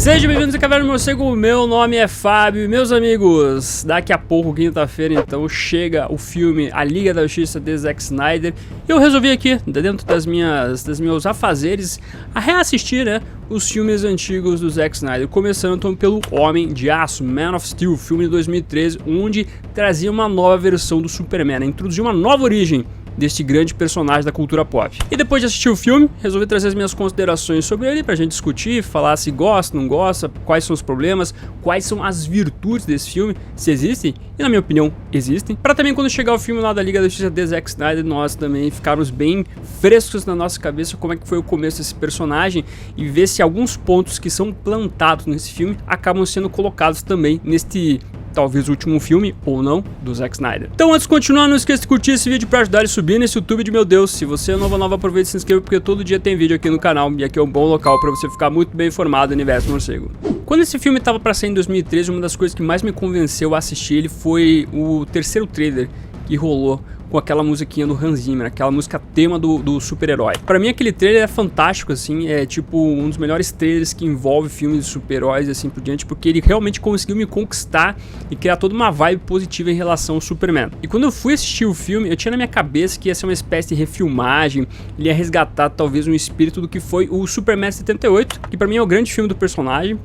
Sejam bem-vindos ao Caverna do Morcego, meu nome é Fábio e meus amigos, daqui a pouco, quinta-feira, então, chega o filme A Liga da Justiça de Zack Snyder e eu resolvi aqui, dentro dos meus afazeres, a reassistir, né, os filmes antigos do Zack Snyder, começando então pelo Homem de Aço, Man of Steel, filme de 2013, onde trazia uma nova versão do Superman, né, introduziu uma nova origem deste grande personagem da cultura pop. E depois de assistir o filme, resolvi trazer as minhas considerações sobre ele pra gente discutir, falar se gosta, não gosta, quais são os problemas, quais são as virtudes desse filme, se existem, e na minha opinião, existem. Pra também quando chegar o filme lá da Liga da Justiça de Zack Snyder, nós também ficarmos bem frescos na nossa cabeça como é que foi o começo desse personagem e ver se alguns pontos que são plantados nesse filme acabam sendo colocados também neste talvez o último filme, ou não, do Zack Snyder. Então antes de continuar, não esqueça de curtir esse vídeo para ajudar ele a subir nesse YouTube de meu Deus. Se você é nova, aproveita e se inscreva porque todo dia tem vídeo aqui no canal e aqui é um bom local para você ficar muito bem informado do universo morcego. Quando esse filme estava para sair em 2013, uma das coisas que mais me convenceu a assistir ele foi o terceiro trailer que rolou com aquela musiquinha do Hans Zimmer, aquela música tema do super-herói. Pra mim aquele trailer é fantástico, assim, é tipo um dos melhores trailers que envolve filmes de super-heróis e assim por diante, porque ele realmente conseguiu me conquistar e criar toda uma vibe positiva em relação ao Superman. E quando eu fui assistir o filme, eu tinha na minha cabeça que ia ser uma espécie de refilmagem, ele ia resgatar talvez um espírito do que foi o Superman 78, que pra mim é o grande filme do personagem.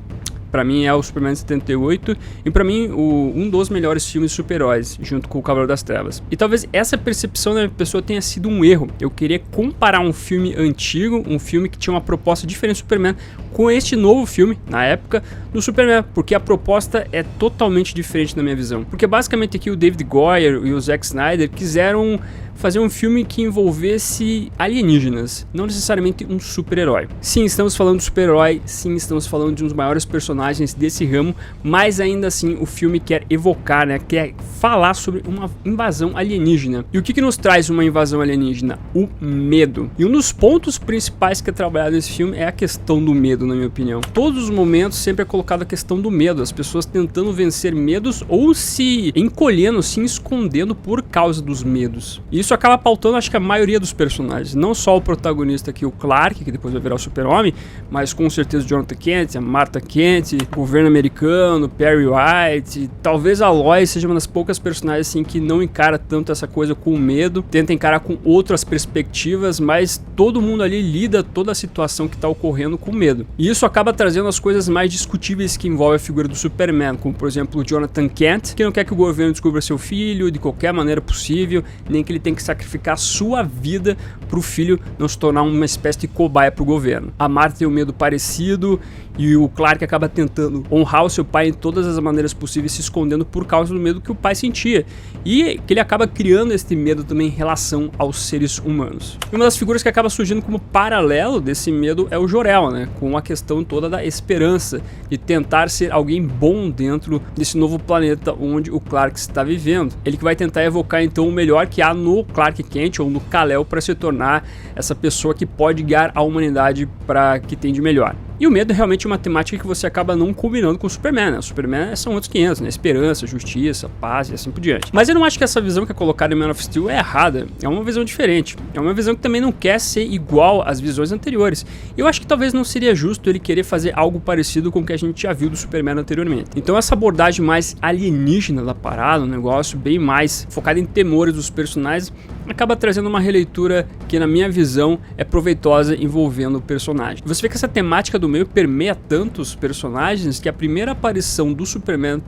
Pra mim é o Superman 78 e pra mim um dos melhores filmes de super-heróis, junto com o Cavaleiro das Trevas. E talvez essa percepção da pessoa tenha sido um erro. Eu queria comparar um filme antigo, um filme que tinha uma proposta diferente do Superman, com este novo filme, na época, do Superman, porque a proposta é totalmente diferente na minha visão. Porque basicamente aqui o David Goyer e o Zack Snyder quiseram fazer um filme que envolvesse alienígenas, não necessariamente um super-herói. Sim, estamos falando de super-herói, sim, estamos falando de um dos maiores personagens desse ramo, mas ainda assim o filme quer evocar, né, quer falar sobre uma invasão alienígena. E o que nos traz uma invasão alienígena? O medo. E um dos pontos principais que é trabalhado nesse filme é a questão do medo, na minha opinião. Todos os momentos sempre é colocado a questão do medo, as pessoas tentando vencer medos ou se encolhendo, se escondendo por causa dos medos. Isso acaba pautando, acho que a maioria dos personagens, não só o protagonista aqui, o Clark, que depois vai virar o Super-Homem, mas com certeza o Jonathan Kent, a Martha Kent, o governo americano, Perry White, talvez a Lois seja uma das poucas personagens assim que não encara tanto essa coisa com medo, tenta encarar com outras perspectivas, mas todo mundo ali lida toda a situação que está ocorrendo com medo. E isso acaba trazendo as coisas mais discutíveis que envolvem a figura do Superman, como por exemplo o Jonathan Kent, que não quer que o governo descubra seu filho de qualquer maneira possível, nem que ele tenha que sacrificar sua vida para o filho não se tornar uma espécie de cobaia para o governo. A Martha tem um medo parecido e o Clark acaba tentando honrar o seu pai em todas as maneiras possíveis, se escondendo por causa do medo que o pai sentia. E que ele acaba criando este medo também em relação aos seres humanos. E uma das figuras que acaba surgindo como paralelo desse medo é o Jor-El, né? Com a questão toda da esperança, de tentar ser alguém bom dentro desse novo planeta onde o Clark está vivendo. Ele que vai tentar evocar então o melhor que há no Clark Kent ou no Kal-El para se tornar essa pessoa que pode guiar a humanidade para que tem de melhor. E o medo é realmente uma temática que você acaba não combinando com o Superman, né? O Superman são outros 500, né? Esperança, justiça, paz e assim por diante. Mas eu não acho que essa visão que é colocada em Man of Steel é errada. É uma visão diferente. É uma visão que também não quer ser igual às visões anteriores. Eu acho que talvez não seria justo ele querer fazer algo parecido com o que a gente já viu do Superman anteriormente. Então essa abordagem mais alienígena da parada, um negócio bem mais focado em temores dos personagens, acaba trazendo uma releitura que na minha visão é proveitosa envolvendo o personagem. Você vê que essa temática do meio permeia tantos personagens que a primeira aparição do Superman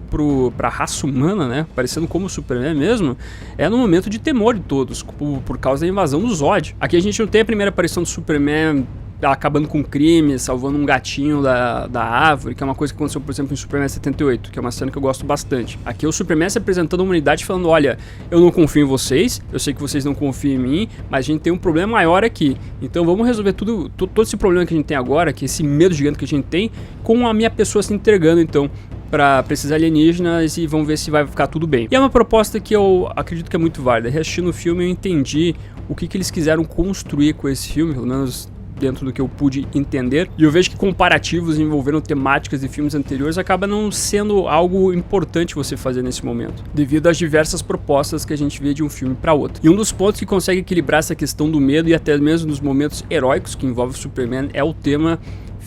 pra raça humana, né, aparecendo como Superman mesmo, é no momento de temor de todos, por causa da invasão do Zod. Aqui a gente não tem a primeira aparição do Superman acabando com crime, salvando um gatinho da árvore, que é uma coisa que aconteceu, por exemplo, em Superman 78, que é uma cena que eu gosto bastante. Aqui é o Superman se apresentando à humanidade falando, olha, eu não confio em vocês, eu sei que vocês não confiam em mim, mas a gente tem um problema maior aqui, então vamos resolver todo esse problema que a gente tem agora, que esse medo gigante que a gente tem, com a minha pessoa se entregando, então, para esses alienígenas e vamos ver se vai ficar tudo bem. E é uma proposta que eu acredito que é muito válida. Reassistindo o filme eu entendi o que eles quiseram construir com esse filme, pelo menos dentro do que eu pude entender, e eu vejo que comparativos envolvendo temáticas de filmes anteriores acaba não sendo algo importante você fazer nesse momento, devido às diversas propostas que a gente vê de um filme para outro. E um dos pontos que consegue equilibrar essa questão do medo e até mesmo dos momentos heróicos que envolve o Superman é o tema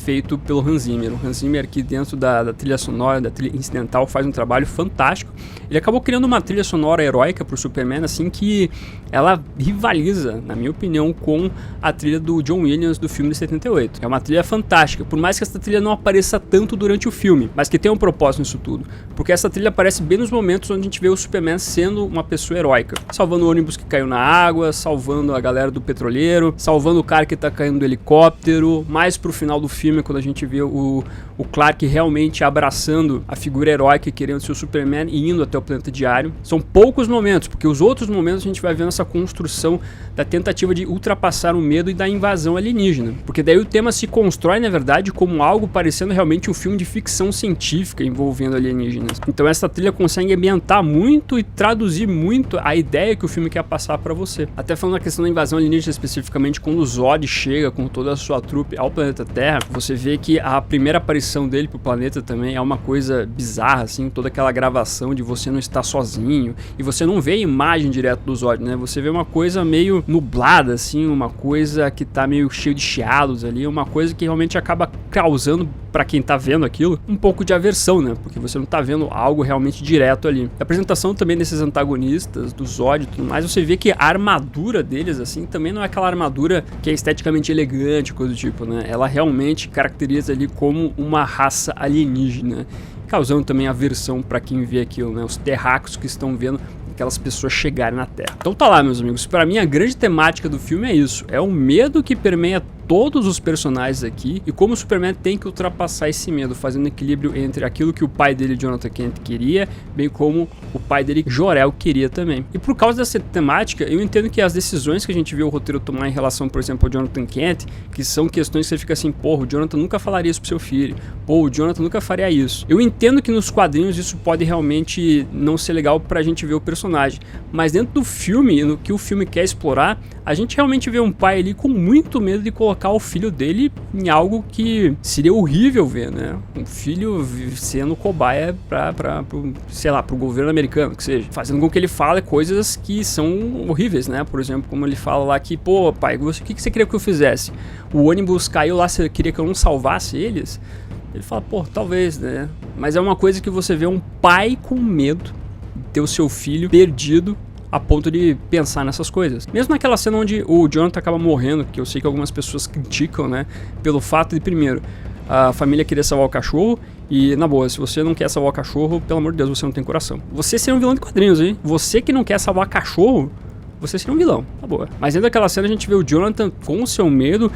feito pelo Hans Zimmer. O Hans Zimmer aqui dentro da trilha sonora, da trilha incidental, faz um trabalho fantástico. Ele acabou criando uma trilha sonora heróica pro Superman, assim, que ela rivaliza, na minha opinião, com a trilha do John Williams do filme de 78. É uma trilha fantástica, por mais que essa trilha não apareça tanto durante o filme, mas que tem um propósito nisso tudo. Porque essa trilha aparece bem nos momentos onde a gente vê o Superman sendo uma pessoa heróica. Salvando o ônibus que caiu na água, salvando a galera do petroleiro, salvando o cara que tá caindo do helicóptero. Mais pro final do filme, quando a gente vê o Clark realmente abraçando a figura heróica e querendo ser o Superman e indo até o planeta diário. São poucos momentos, porque os outros momentos a gente vai vendo essa construção da tentativa de ultrapassar o medo e da invasão alienígena. Porque daí o tema se constrói, na verdade, como algo parecendo realmente um filme de ficção científica envolvendo alienígenas. Então essa trilha consegue ambientar muito e traduzir muito a ideia que o filme quer passar pra você. Até falando da questão da invasão alienígena especificamente, quando o Zod chega com toda a sua trupe ao planeta Terra, você vê que a primeira aparição dele pro planeta também é uma coisa bizarra, assim, toda aquela gravação de você não estar sozinho, e você não vê a imagem direto do Zod, né? Você vê uma coisa meio nublada, assim, uma coisa que tá meio cheio de chiados ali, uma coisa que realmente acaba causando, pra quem tá vendo aquilo, um pouco de aversão, né? Porque você não tá vendo algo realmente direto ali. A apresentação também desses antagonistas, do Zod e tudo mais, você vê que a armadura deles, assim, também não é aquela armadura que é esteticamente elegante, coisa do tipo, né? Ela realmente caracteriza ali como uma raça alienígena, causando também aversão pra quem vê aquilo, né? Os terráqueos que estão vendo aquelas pessoas chegarem na Terra. Então tá lá, meus amigos, pra mim a grande temática do filme é isso, é o medo que permeia todos os personagens aqui e como o Superman tem que ultrapassar esse medo, fazendo equilíbrio entre aquilo que o pai dele, Jonathan Kent, queria, bem como o pai dele, Jor-El, queria também. E por causa dessa temática, eu entendo que as decisões que a gente vê o roteiro tomar em relação, por exemplo, ao Jonathan Kent, que são questões que você fica assim, porra, o Jonathan nunca falaria isso pro seu filho, pô, o Jonathan nunca faria isso. Eu entendo que nos quadrinhos isso pode realmente não ser legal pra gente ver o personagem, mas dentro do filme, no que o filme quer explorar, a gente realmente vê um pai ali com muito medo de colocar o filho dele em algo que seria horrível ver, né? Um filho sendo cobaia sei lá, pro governo americano, que seja, fazendo com que ele fale coisas que são horríveis, né? Por exemplo, como ele fala lá que, pô, pai, o que você queria que eu fizesse? O ônibus caiu lá, você queria que eu não salvasse eles? Ele fala, pô, talvez, né? Mas é uma coisa que você vê um pai com medo de ter o seu filho perdido a ponto de pensar nessas coisas. Mesmo naquela cena onde o Jonathan acaba morrendo, que eu sei que algumas pessoas criticam, né, pelo fato de, primeiro, a família querer salvar o cachorro, e, na boa, se você não quer salvar o cachorro, pelo amor de Deus, você não tem coração. Você seria um vilão de quadrinhos, hein? Você que não quer salvar cachorro, você seria um vilão, tá boa. Mas dentro daquela cena a gente vê o Jonathan com o seu medo,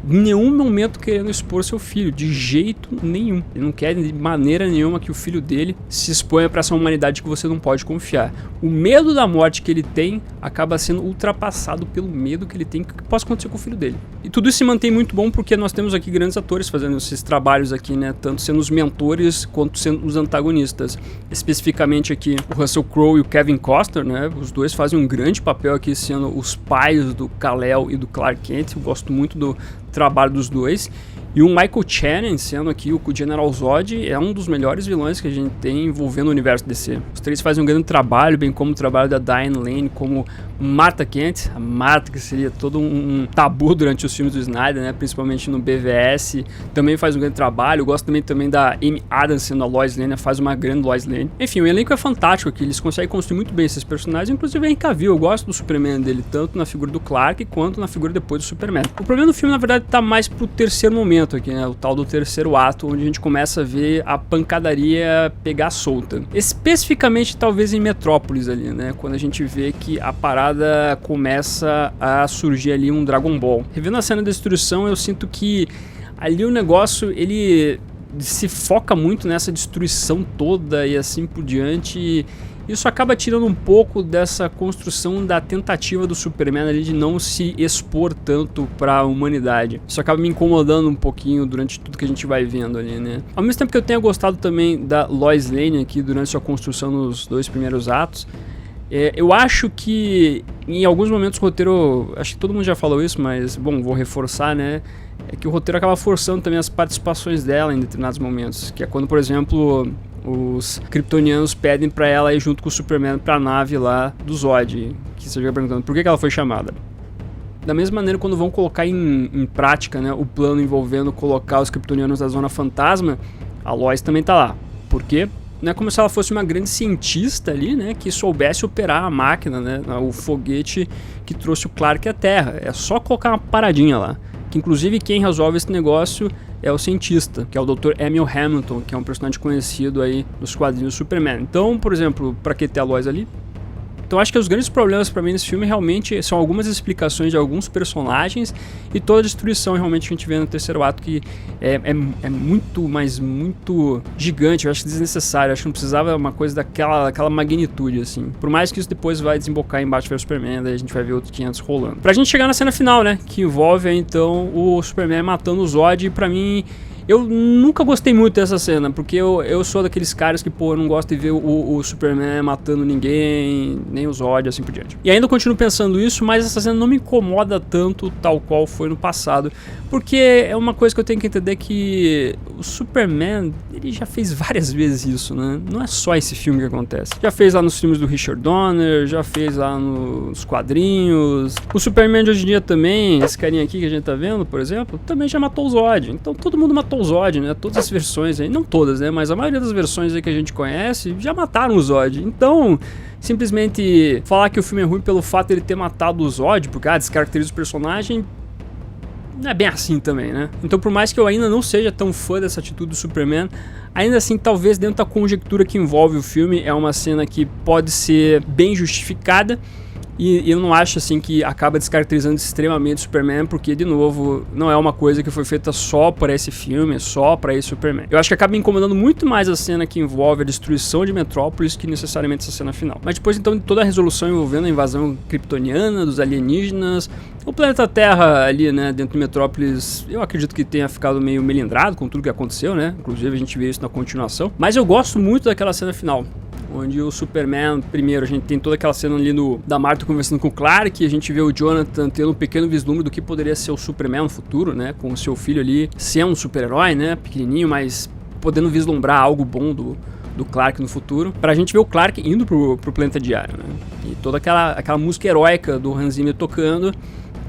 em nenhum momento querendo expor seu filho, de jeito nenhum. Ele não quer de maneira nenhuma que o filho dele se exponha para essa humanidade que você não pode confiar. O medo da morte que ele tem acaba sendo ultrapassado pelo medo que ele tem que possa acontecer com o filho dele. E tudo isso se mantém muito bom porque nós temos aqui grandes atores fazendo esses trabalhos aqui, né? Tanto sendo os mentores quanto sendo os antagonistas. Especificamente aqui o Russell Crowe e o Kevin Costner, né? Os dois fazem um grande papel aqui sendo os pais do Kal-El e do Clark Kent. Eu gosto muito do trabalho dos dois. E o Michael Shannon, sendo aqui o General Zod, é um dos melhores vilões que a gente tem envolvendo o universo DC. Os três fazem um grande trabalho, bem como o trabalho da Diane Lane como Martha Kent, a Martha, que seria todo um tabu durante os filmes do Snyder, né? Principalmente no BVS, também faz um grande trabalho. Eu gosto também da Amy Adams sendo a Lois Lane, faz uma grande Lois Lane. Enfim, o elenco é fantástico aqui, eles conseguem construir muito bem esses personagens, inclusive a Henry Cavill, eu gosto do Superman dele, tanto na figura do Clark quanto na figura depois do Superman. O problema do filme, na verdade, tá mais pro terceiro momento aqui, né? O tal do terceiro ato, onde a gente começa a ver a pancadaria pegar solta. Especificamente, talvez em Metrópolis ali, né? Quando a gente vê que a parada começa a surgir ali um Dragon Ball. Revendo a cena da destruição, eu sinto que ali o negócio, ele se foca muito nessa destruição toda e assim por diante. Isso acaba tirando um pouco dessa construção da tentativa do Superman ali de não se expor tanto para a humanidade. Isso acaba me incomodando um pouquinho durante tudo que a gente vai vendo ali, né? Ao mesmo tempo que eu tenha gostado também da Lois Lane aqui durante sua construção nos dois primeiros atos, eu acho que em alguns momentos o roteiro, acho que todo mundo já falou isso, mas bom, vou reforçar, né? É que o roteiro acaba forçando também as participações dela em determinados momentos, que é quando, por exemplo, os kryptonianos pedem pra ela ir junto com o Superman pra nave lá do Zod, que você já perguntando por que ela foi chamada. Da mesma maneira, quando vão colocar em prática, né, o plano envolvendo colocar os kryptonianos na Zona Fantasma, a Lois também tá lá. Por quê? Não é como se ela fosse uma grande cientista ali, né, que soubesse operar a máquina, né, o foguete que trouxe o Clark à Terra. É só colocar uma paradinha lá. Que inclusive quem resolve esse negócio é o cientista, que é o Dr. Emil Hamilton, que é um personagem conhecido aí dos quadrinhos do Superman. Então, por exemplo, pra que ter a Lois ali? Então acho que os grandes problemas pra mim nesse filme realmente são algumas explicações de alguns personagens e toda a destruição realmente que a gente vê no terceiro ato, que é muito, mas muito gigante. Eu acho desnecessário, eu acho que não precisava uma coisa daquela magnitude, assim. Por mais que isso depois vai desembocar em Batman vs Superman, daí a gente vai ver outros 500 rolando. Pra gente chegar na cena final, né, que envolve então o Superman matando o Zod, e pra mim... Eu nunca gostei muito dessa cena, porque eu sou daqueles caras que, pô, eu não gosto de ver o Superman matando ninguém, nem os Zod, assim por diante. E ainda continuo pensando isso, mas essa cena não me incomoda tanto, tal qual foi no passado, porque é uma coisa que eu tenho que entender, que o Superman, ele já fez várias vezes isso, né? Não é só esse filme que acontece. Já fez lá nos filmes do Richard Donner, já fez lá nos quadrinhos. O Superman de hoje em dia também, esse carinha aqui que a gente tá vendo, por exemplo, também já matou o Zod. Então todo mundo matou o Zod, né? Todas as versões aí, não todas, né? Mas a maioria das versões aí que a gente conhece já mataram o Zod. Então, simplesmente falar que o filme é ruim pelo fato de ele ter matado o Zod, porque descaracteriza o personagem, não é bem assim também, né? Então, por mais que eu ainda não seja tão fã dessa atitude do Superman, ainda assim, talvez dentro da conjectura que envolve o filme, é uma cena que pode ser bem justificada. E eu não acho assim que acaba descaracterizando extremamente o Superman, porque, de novo, não é uma coisa que foi feita só para esse filme, só para esse Superman. Eu acho que acaba me incomodando muito mais a cena que envolve a destruição de Metrópolis que necessariamente essa cena final. Mas depois, então, de toda a resolução envolvendo a invasão kryptoniana, dos alienígenas, o planeta Terra ali, né, dentro de Metrópolis, eu acredito que tenha ficado meio melindrado com tudo que aconteceu, né? Inclusive a gente vê isso na continuação. Mas eu gosto muito daquela cena final, onde o Superman, primeiro, a gente tem toda aquela cena ali da Martha conversando com o Clark, e a gente vê o Jonathan tendo um pequeno vislumbre do que poderia ser o Superman no futuro, né, com o seu filho ali, ser um super-herói, né, pequenininho, mas podendo vislumbrar algo bom do Clark no futuro, pra gente ver o Clark indo pro planeta diário, né, e toda aquela música heróica do Hans Zimmer tocando,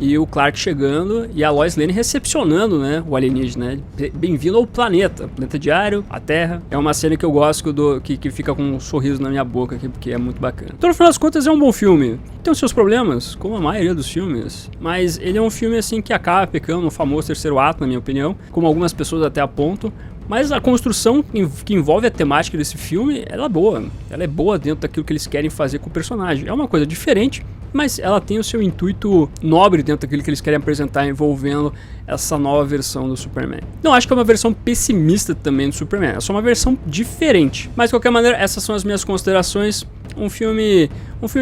e o Clark chegando e a Lois Lane recepcionando, né, o alienígena, né? Bem-vindo ao planeta diário, a Terra. É uma cena que eu gosto que fica com um sorriso na minha boca aqui, porque é muito bacana. Então, no final das contas, é um bom filme. Tem os seus problemas, como a maioria dos filmes, mas ele é um filme assim que acaba pecando no famoso terceiro ato, na minha opinião, como algumas pessoas até apontam. Mas a construção que envolve a temática desse filme, ela é boa. Ela é boa dentro daquilo que eles querem fazer com o personagem. É uma coisa diferente, mas ela tem o seu intuito nobre dentro daquilo que eles querem apresentar, envolvendo essa nova versão do Superman. Não acho que é uma versão pessimista também do Superman, é só uma versão diferente. Mas de qualquer maneira, essas são as minhas considerações. Um filme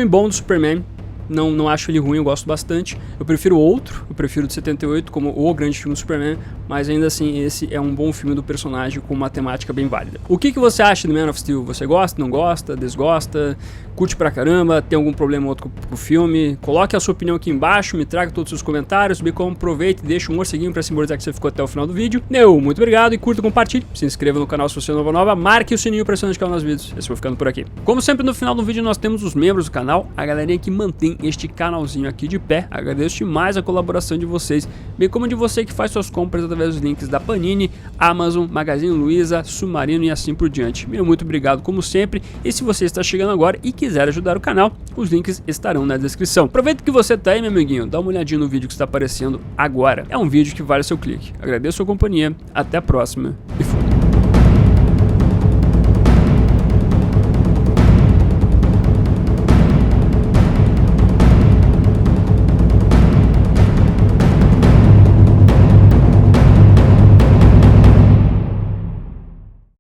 bom do Superman. Não acho ele ruim, eu gosto bastante. Eu prefiro outro, eu prefiro o de 78 como o grande filme do Superman, mas ainda assim esse é um bom filme do personagem com uma temática bem válida. O que você acha do Man of Steel? Você gosta, não gosta, desgosta, curte pra caramba, tem algum problema outro com o filme? Coloque a sua opinião aqui embaixo, me traga todos os seus comentários, bem como aproveite e deixa um morceguinho pra simbolizar que você ficou até o final do vídeo. Muito obrigado e curta, compartilhe, se inscreva no canal se você é nova, marque o sininho pra ser notificado nos vídeos. Eu vou ficando por aqui. Como sempre, no final do vídeo nós temos os membros do canal, a galerinha que mantém este canalzinho aqui de pé. Agradeço demais a colaboração de vocês, bem como de você que faz suas compras através dos links da Panini, Amazon, Magazine Luiza, Submarino e assim por diante. Muito obrigado como sempre, e se você está chegando agora e quiser ajudar o canal, os links estarão na descrição. Aproveita que você tá aí, meu amiguinho, dá uma olhadinha no vídeo que está aparecendo agora. É um vídeo que vale seu clique. Agradeço a sua companhia, até a próxima e